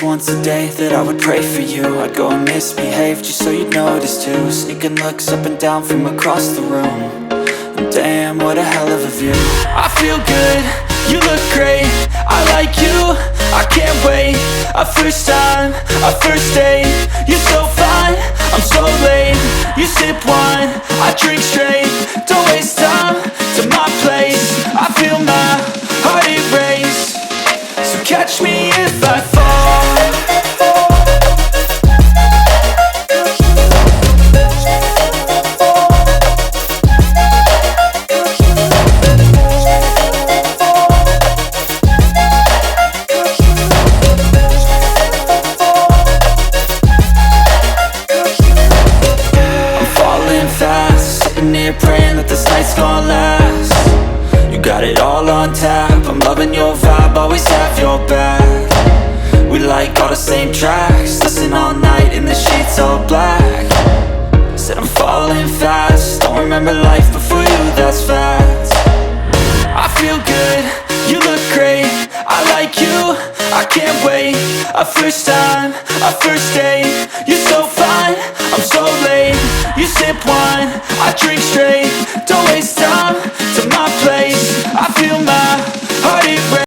promised once a day that I would pray for you. I'd go and misbehave just so you'd notice too. Sneaking looks up and down from across the room. And damn, what a hell of a view. I feel good, you look great, I like you, I can't wait. A first time, a first date. You're so fine, I'm so late. You sip wine, I drink straight. Don't waste time to my place. I feel my heart erase. So catch me if I fall. Praying that this night's gonna last. You got it all on tap, I'm loving your vibe, always have your back. We like all the same tracks, listen all night in the sheets all black. Said I'm falling fast, don't remember life before you, that's fact. I feel good, you look great, I like you, I can't wait. A first time, a first date. You're so fine, I'm so late. You sip wine, I drink straight. Don't waste time.